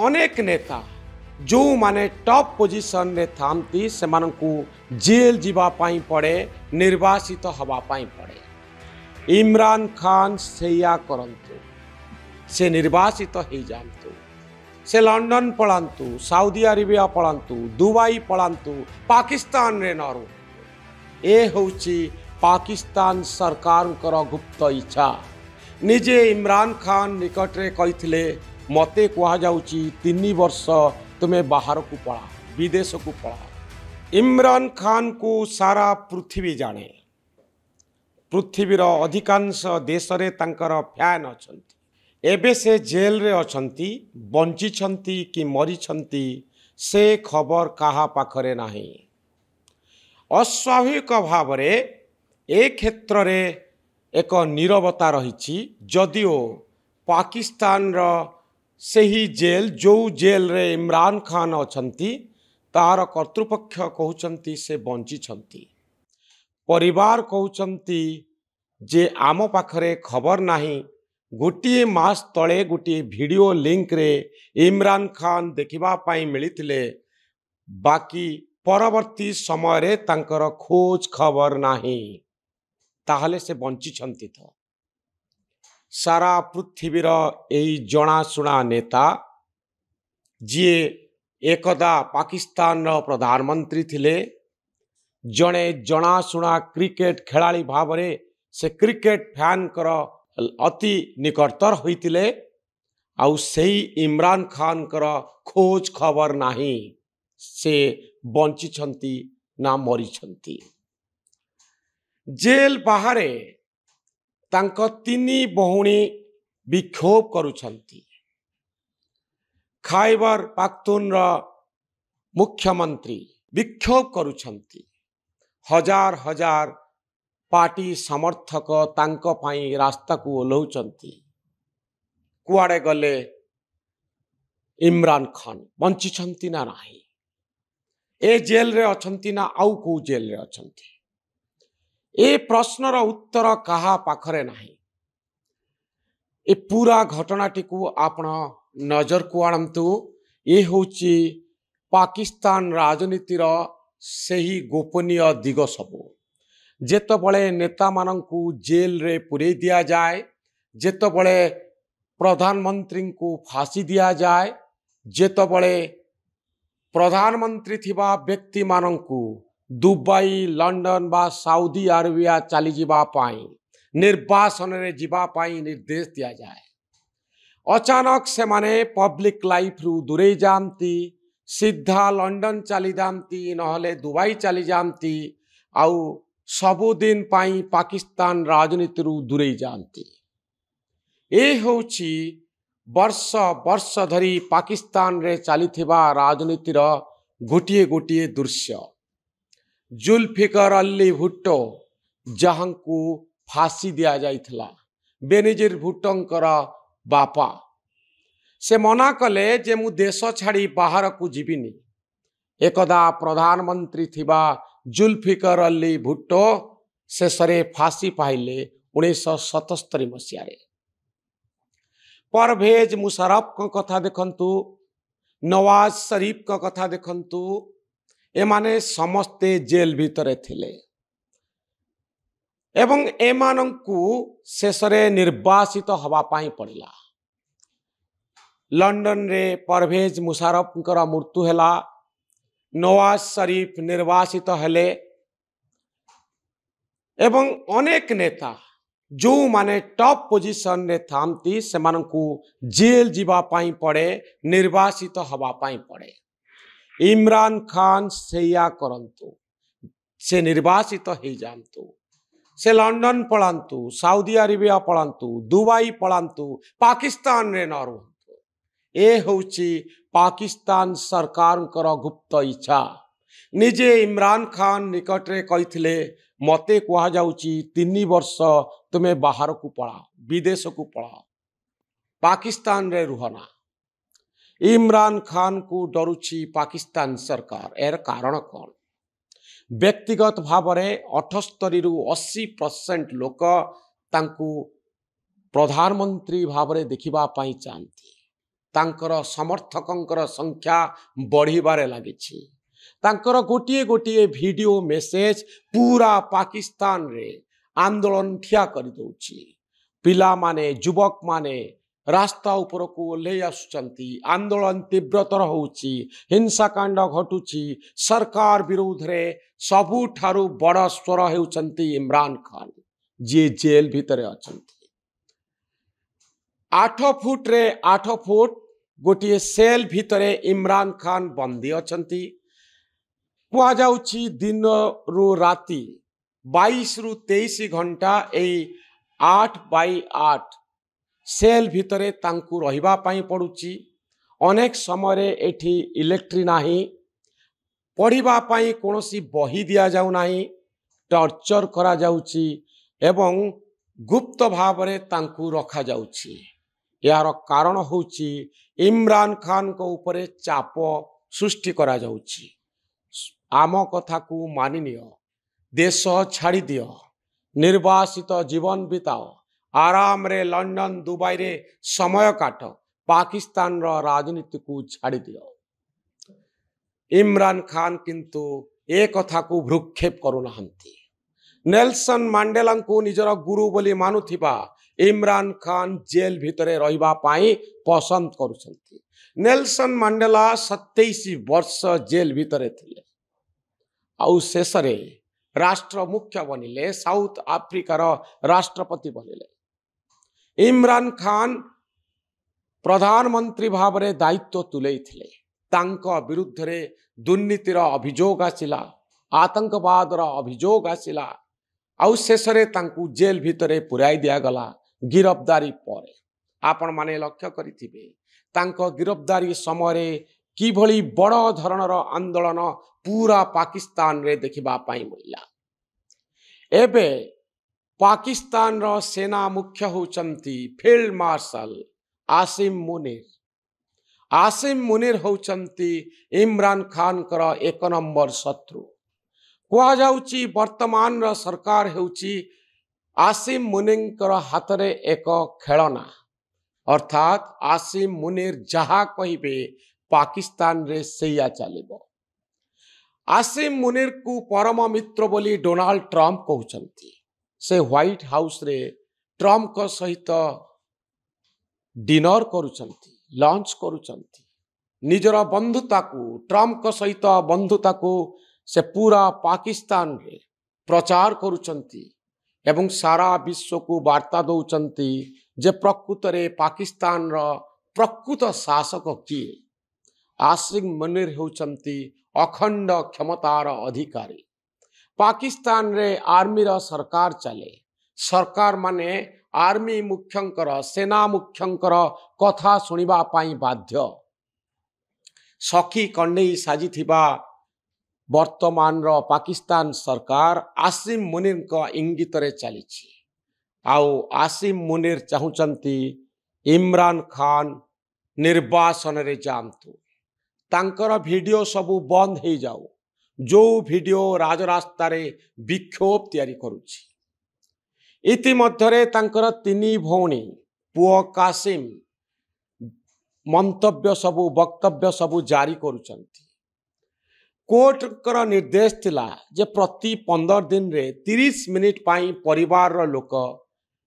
अनेक नेता जो माने टॉप पोजिशन रे थांती सेमानंकु जेल जीवा पाई पड़े, निर्वासित हवा पाई पड़े। इमरान खान सेया करंतु, से निर्वासित हो जातु, से लंडन पलांतु, साउदी अरेबिया पलांतु, दुबई पलांतु, पाकिस्तान रे न रु। ए होची पाकिस्तान सरकार गुप्त इच्छा। निजे इमरान खान निकट रे कहिथिले मते कहा जाउची 3 वर्ष तुम्हें बाहर को पड़ा, विदेश को पड़ा। इमरान खान को सारा पृथ्वी जाने, पृथ्वीर अधिकांश देश रे तांकर फैन अछंती। एबे से जेल रे अछंती, बंची छंती कि मरी छंती से खबर कहा पाखरे नाही। अस्वाभाविक भाव रे ए क्षेत्र रे एक नीरवता रही। जदिओ पाकिस्तान रो सही जेल जो जेल रे इमरान खान अछंती तार कर्तृपक्ष कहउचंती से बंची छंती, परिवार कहउचंती जे आम पाखरे खबर नाही। गोटे मास तले गोटे वीडियो लिंक रे इमरान खान देखिबा पाई मिलिथिले, बाकी परवर्ती समय रे तांकर खोज खबर नाही। ताहले से बंची छंती तो सारा पृथ्वीर एई जनाशुना नेता जी एकदा पाकिस्तान प्रधानमंत्री थिले, जड़े जनाशुना क्रिकेट खेलाड़ी भाव रे से क्रिकेट फैन कर अति निकटतर होइतिले। आउ सेही इमरान खान कर खोज खबर नाही, से बंची छंती ना मरी छंती। जेल बाहरे तांको 3 बहुणी विक्षोभ करुछंती। खैबर पख्तूनर मुख्यमंत्री विक्षोभ करुछंती। हजार हजार पार्टी समर्थक तांको पाई रास्ता को ओल्हौचंती। कुआड़े गले इमरान खान बंची छंती ना नाही, ए जेल रे अछंती ना आउ को जेल रे अछंती। ए प्रश्नर उत्तर कहा पाखरे नाही। ए पूरा घटनाटी को आपण नजर को आणंतु। ए होची पाकिस्तान राजनीतिर सही गोपनीय दिग सबु। जेतबळे नेता मानंकु जेल रे पुरे दिया जाए, जेतबळे प्रधानमंत्री को फांसी दिया जाए, जेतबळे प्रधानमंत्री थिबा व्यक्ति मानंकु दुबई, लंडन बा साउदी अरेबिया चली जीवा पाई, निर्वासन रे जीवा पाई निर्देश दिया जाए, अचानक से माने पब्लिक लाइफ रु दूरे जानती, सीधा लंडन चली जानती, नहले दुबई चली जानती, आउ सबुदिन पाई पाकिस्तान राजनीति रु दूरे जानती। ए होची वर्ष वर्ष धरी पाकिस्तान रे चलीथिबा राजनीतिर गोटिए गोटिए दृश्य। जुल्फिकर अली भुट्टो जहां को फांसी दिया जाइथला, बेनजीर भुट्टोंकर बापा से मना कले जे मु देश छाड़ी बाहर को जीविनी। एकदा प्रधानमंत्री थिबा जुल्फिकर अली भुट्टो शेषरे फांसी पाइले 1977 मसीह। परवेज मुशर्रफ को कथा देखंतु, नवाज शरीफ को कथा देखंतु, एमाने समस्ते जेल भितरे थिले एवं एमानंकु शेषरे निर्वासित हवा पाई पड़िला। लंडन रे परवेज मुशर्रफ कर मृत्यु हैला, नवाज शरीफ निर्वासित हेले एवं अनेक नेता जो माने टॉप पोजिशन रे थांती सेमानंकु जेल जीवा पाई पड़े, निर्वासित हवा पाई पड़े। इमरान खान सेया करंतु, से निर्वासित हो जातु, से लंडन पलांतु, साउदी अरेबिया पलांतु, दुबई पलांतु, पाकिस्तान रे न रुहंतु। ए होची पाकिस्तान सरकार गुप्त इच्छा। निजे इमरान खान निकट रे कहिथिले मते कहा जाउची 3 वर्ष तुम्हें बाहर को पड़ा, विदेश को पड़ा, पाकिस्तान रे रुहना। इमरान खान को डरुची पाकिस्तान सरकार। एर कारण कौन? व्यक्तिगत भाव में 78 रु 80% लोक तांकु प्रधानमंत्री भाव में देखिबा पाई चाहती। तांकर समर्थकंकर संख्या बढ़िबारे लागिछि। तांकर गोटिए गोटिए वीडियो मेसेज पूरा पाकिस्तान रे आंदोलन ठिया कर दउछि। पिला माने युवक माने रास्ता ऊपर को ओल्लै आसुचंती, आंदोलन तीव्रतर होउछि, हिंसाकांड घटुछि। सरकार विरोध रे सबुठारु बड़ स्वर हेउचंती इमरान खान, जे जेल भितरे अछंती। 8 फुट रे 8 फुट गोटिए सेल भितरे इमरान खान बंदी अछंती। कुआ जाउछि दिन रु राति 22 रु 23 घंटा एई 8x8 सेल भितरे तांकु रहिबा पाई पड़ुछि। अनेक समय एठी इलेक्ट्रि नाही, पढ़िबा पाई कोनोसी बही दिया जाउ नाही, टर्चर करा जाउछि एवं गुप्त भावरे तांकु रखा जाउछि। यार कारण होउछि इमरान खान को ऊपरे चाप सृष्टि करा जाउछि। आम कथा को मानि नियो, देश छाड़ी दियो, निर्वासित जीवन बिताओ, आराम रे लंडन दुबई रे समय काट, पाकिस्तान रो राजनीति को छाड़ी दियो। इमरान खान किंतु ए कथा को भ्रुक्षेप करू नाहंती। नेल्सन मांडेला को निजर गुरु बोली मानुथिबा इमरान खान जेल भितरे रहिबा पाई पसंद करुछंती। नेल्सन मांडेला 27 वर्ष जेल भितरे थिले, आउ शेषरे राष्ट्र मुख्य बनिले, साउथ आफ्रिकार राष्ट्रपति बनिले। इमरान खान प्रधानमंत्री भावरे दायित्व तुलेइथिले। तांको विरुद्ध रे दुर्नीतिर अभियोग आसिला, आतंकवादर अभियोग आसिला, आउ शेषरे तांकु जेल भितरे पुराई दिया गला गिरफ्तारी परे। आपण माने लक्ष्य करिथिबे तांको गिरफ्तारी समय किभली बड़ धरणर आंदोलन पूरा पाकिस्तान रे देखिबा पाई मिला। एबे पाकिस्तान रो सेना मुख्य होचंती फील्ड मार्शल आसिम मुनीर। आसिम मुनीर होचंती इमरान खान कर 1 नंबर शत्रु। कुआ जाउची वर्तमान रो सरकार हेउची आसिम मुनीर हाथ रे एक खेलना, अर्थात आसिम मुनीर जहा कहिबे पाकिस्तान रे सेया चलिबो। आसिम मुनीर को परम मित्र बोली डोनाल्ड ट्रंप कहउचंती। से व्हाइट हाउस रे ट्रंप को सहित डिनर करुचंती, लंच करुचंती। निजर बंधुता को, ट्रंप को सहित बंधुता को से पूरा पाकिस्तान रे प्रचार करुचंती एवं सारा विश्व को वार्ता दौचंती जे प्रकृत रे पाकिस्तान रो प्रकृत शासक किए। आसिम मुनीर होचंती अखंड क्षमतार अधिकारी। पाकिस्तान रे आर्मी रो सरकार चले। सरकार माने आर्मी मुख्यंकर, सेना मुख्यंकर कथा सुनिबा पाई बाध्य। सखी कंडेई साजिथिबा वर्तमान रो पाकिस्तान सरकार आसिम मुनीर को इंगित रे चलीछि। आउ आसिम मुनीर चाहुचंती इमरान खान निर्वासन रे जानतु, तांकर वीडियो सबू बंद हो जाऊ, जो वीडियो राजरास्ता रे विक्षोभ तैयारी करुछि। इति मध्यरे तांकर 3 भौणी पुओ कासिम मंतव्य सबू, वक्तव्य सबू जारी करुचंती। कोर्ट कर निर्देश थिला जे प्रति 15 दिन रे 30 मिनिट पाई परिवार रो लोक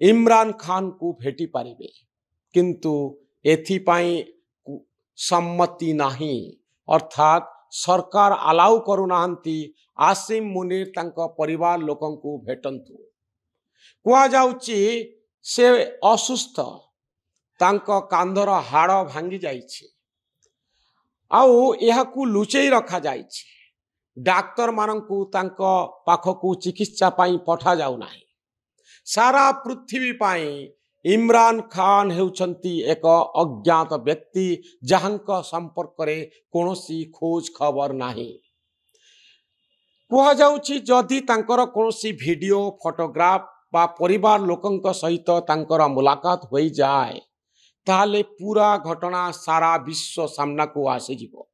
इमरान खान को भेटी पारिबे, किंतु एथि पाई सम्मति नाही, अर्थात सरकार अलाउ करू नाहंती आसिम मुनीर तांको परिवार लोकन को भेटंतु। कुआ जाउची से असुस्थ, तांको कांधर हाड़ भांगी जाइछि, आउ एहाकू लुचेई रखा जाइछि। डाक्तर मानंकू तांको पाखकू चिकित्सा पाई पठा जाउ नाही। सारा पृथ्वी पाई इमरान खान हेउचंती एक अज्ञात व्यक्ति जहांक संपर्क रे कोनोसी खोज खबर नाही। कुआ जाउछि जदि तांकर कोनोसी वीडियो, फोटोग्राफ बा परिवार लोकंक सहित तांकर मुलाकात होई जाए, ताले पूरा घटना सारा विश्व सामना को आसे जीवो।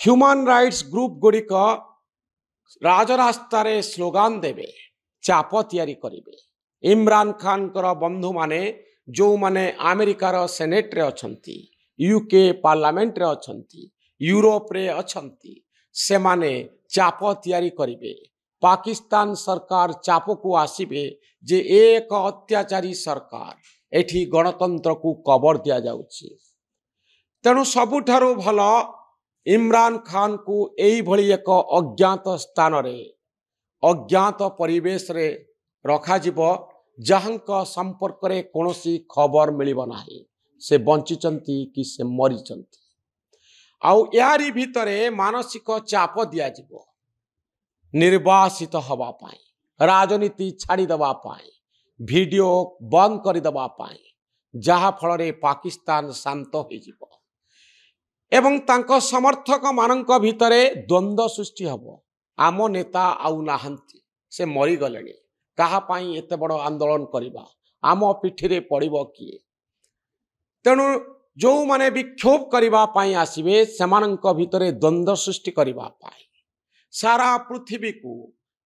ह्यूमन राइट्स ग्रुप गुड़िक राजरास्ता रे स्लोगान देवे, चाप तैयारी करिवे। इमरान खान कर बंधु माने जो माने अमेरिकार सेनेट रे अछंती, यूके पार्लियामेंट रे अछंती, यूरोप रे अछंती, से माने चाप तैयारी करिवे। पाकिस्तान सरकार चाप को आसीबे जे एक अत्याचारी सरकार एठी गणतंत्र को कबर दिया जाउछि। तेणु सबुठारु भल इमरान खान को एई भली एक अज्ञात स्थान रे अज्ञात परिवेश रे रखा जिवो, जहांक संपर्क रे कोनोसी खबर मिलिबो नाही से बंचिचंती कि से मरिचंती। आउ यारी भितरे मानसिक चाप दिया जिवो निर्वासित हवा पाई, राजनीति छाड़ी दबा पाई, वीडियो बंद कर दबा पाई, जहा फल रे पाकिस्तान शांत हो जिवो एवं तांको समर्थक मानक भितरे द्वंद्व सृष्टि हबो। आम नेता आउ नाहंती, से मरी गलेनी, कहा पाई एते बड़ आंदोलन करिबा, आम पिठिरे पड़िबो किए। तेणु जो माने विक्षोभ करिबा पाई आसीबे सेमानंक भितरे द्वंद्व सृष्टि करिबा पाई, सारा पृथ्वी को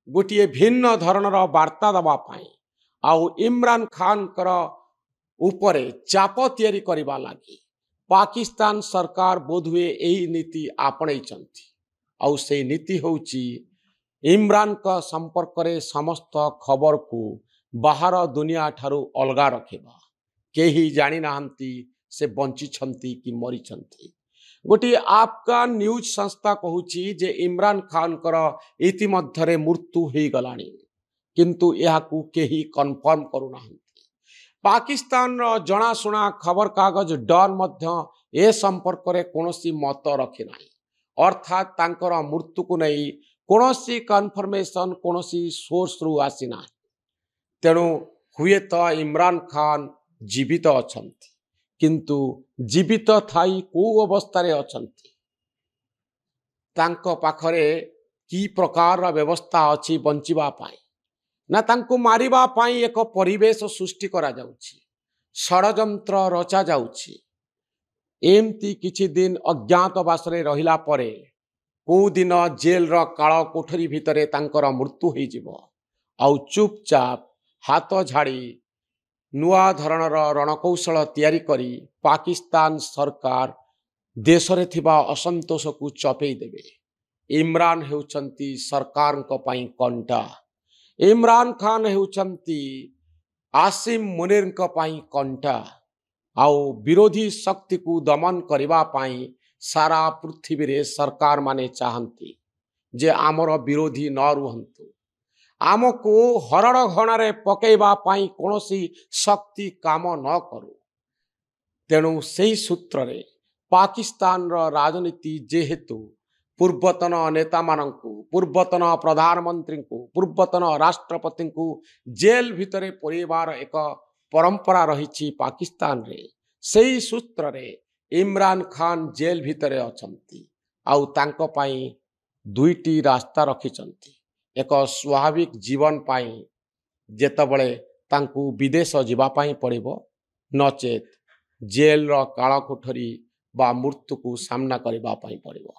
गोटे भिन्न धरणर वार्ता दबा पाई आउ इमरान खान कर उपरे चाप तैयारी करिबा लागि पाकिस्तान सरकार बोधुए यही नीति आपणई चंती। आउ से नीति होउची इमरान का संपर्क रे समस्त खबर को बाहर दुनिया ठारू अलगा रखिबा। केही जानी नाहंती से बंची छंती कि मरी छंती। गोटी अफगान न्यूज संस्था कहूची जे इमरान खान कर इतिमध्यरे मृत्यु हो गलानी, किंतु यहाकू केही कन्फर्म करू नाहंती। पाकिस्तान जनाशुना खबर कागज डन मध्य ए संपर्क रे कोनोसी मत रखी नाही, अर्थात तांकर मृत्यु को नहीं कोनोसी कन्फर्मेशन कोनोसी सोर्स रु आसी नाही। तेणु हुए तो इमरान खान जीवित अछंती, किंतु जीवित थाई को अवस्था रे अछंती, तांको पाखरे की प्रकार व्यवस्था अछि बंचिबा पाई ना तांको मारिबा पाई एक परिवेश सृष्टि करा जाउछि, षडयंत्र रचा जाउछि। एमती किछि दिन अज्ञातवास रे रहिला परे को दिन जेल रो काळ कोठरी भितरे तांकर मृत्यु होई जिवो। आउ चुपचाप हाथ झाड़ी नुआ धरणर रणकौशल तैयारी करी पाकिस्तान सरकार देश रे थिबा असंतोष को चपेई देबे। इमरान हेउचंती सरकार को पाई कंटा, इमरान खान हेउचंती आसिम मुनीर को पाई कंटा। आउ विरोधी शक्ति को दमन करिबा पाई सारा पृथ्वी रे सरकार माने चाहंती जे आमर विरोधी न रुहंतु, आमको हरण घणारे पकेबा पाई कोनोसी शक्ति काम न करू। तेणु सेही सूत्र रे पाकिस्तान रो राजनीति जेहेतु पूर्वतन नेता मानंकु, पूर्वतन प्रधानमंत्री को, पूर्वतन राष्ट्रपति को जेल भितरे परिवार एक परंपरा रही पाकिस्तान रे, सेही सूत्र रे इमरान खान जेल भितरे अछंती। आउ तांको पाई दुईटी रास्ता रखिचंती, एक स्वाभाविक जीवन पाई जेतबळे तांकु विदेश जीवा पाई पड़िबो, नचेत जेल रो काळ कोठरी बा मृत्यु को सामना करिबा पाई पड़िबो।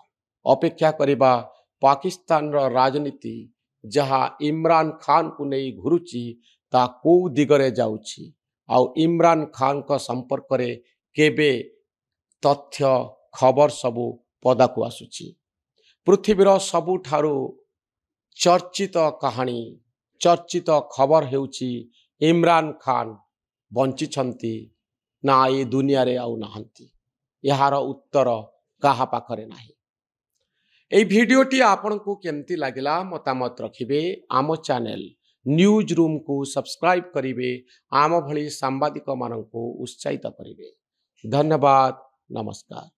अपेक्षा करिबा पाकिस्तान रो राजनीति जहाँ इमरान खान को नहीं घुरुची ता को दिगरे जाउची, आउ इमरान खान का संपर्क रे केबे तथ्य खबर सबू पदा को आसुची। पृथ्वीर सबुठारु चर्चित कहानी, चर्चित खबर हेउची इमरान खान बंची छंती ना ये दुनिया रे आउ नाहंती। यार उत्तर कहा पाखरे नाही। এই ভিডিওটি आपनको केमती लागिला मतामत रखिबे। आम चैनल न्यूज रूम को सब्सक्राइब करिवे, आम भली सांबादिक माननको उत्साहित करिवे। धन्यवाद, नमस्कार।